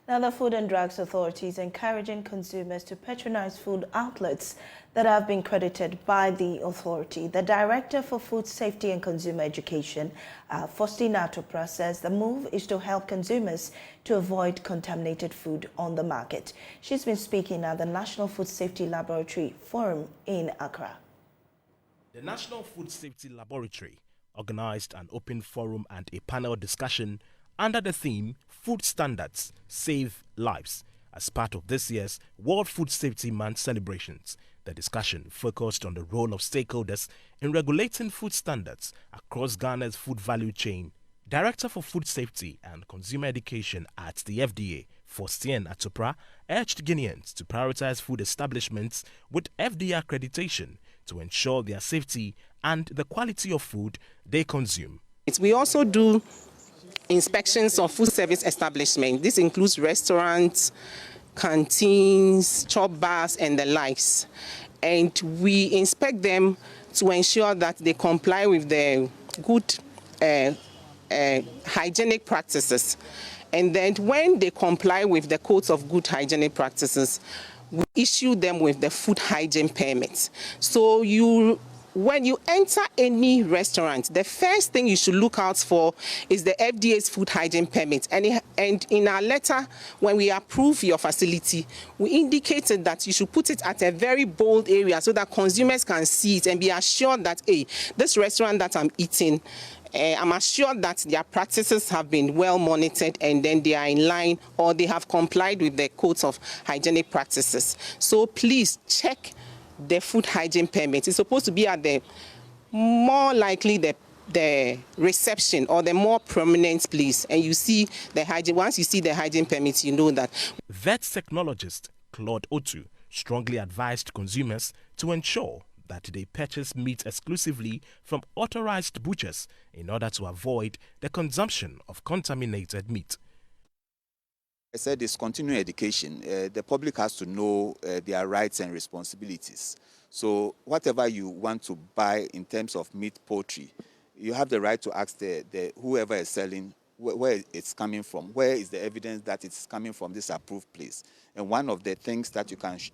Now, the Food and Drugs Authority is encouraging consumers to patronize food outlets that have been credited by the authority. The Director for Food Safety and Consumer Education, Faustina Atopra, says the move is to help consumers to avoid contaminated food on the market. She's been speaking at the National Food Safety Laboratory Forum in Accra. The National Food Safety Laboratory organized an open forum and a panel discussion under the theme Food Standards Save Lives as part of this year's World Food Safety Month celebrations. The discussion focused on the role of stakeholders in regulating food standards across Ghana's food value chain. Director for Food Safety and Consumer Education at the FDA, Faustina Atopra, urged Guineans to prioritize food establishments with FDA accreditation to ensure their safety and the quality of food they consume. We also do inspections of food service establishments. This includes restaurants, canteens, chop bars, and the likes. And we inspect them to ensure that they comply with the good hygienic practices. And then when they comply with the codes of good hygienic practices, we issue them with the food hygiene permit. So when you enter any restaurant, the first thing you should look out for is the FDA's food hygiene permit. And in our letter, when we approve your facility, we indicated that you should put it at a very bold area so that consumers can see it and be assured that, hey, this restaurant that I'm eating, I'm assured that their practices have been well monitored and then they are in line or they have complied with the codes of hygienic practices. So please check the food hygiene permit. It's supposed to be at the more likely the reception or the more prominent place, and you see the hygiene. Once you see the hygiene permit, you know that. Vet technologist Claude Otu strongly advised consumers to ensure that they purchase meat exclusively from authorized butchers in order to avoid the consumption of contaminated meat. I said it's continuing education. The public has to know their rights and responsibilities. So whatever you want to buy in terms of meat, poultry, you have the right to ask whoever is selling where it's coming from. Where is the evidence that it's coming from this approved place? And one of the things that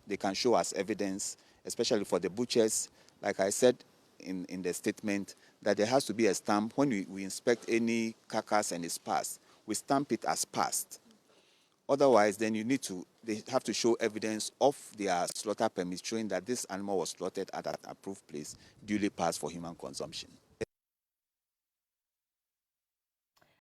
they can show as evidence, especially for the butchers, like I said in the statement, that there has to be a stamp. When we inspect any carcass and it's passed, we stamp it as passed. Otherwise, then they have to show evidence of their slaughter permit showing that this animal was slaughtered at an approved place, duly passed for human consumption.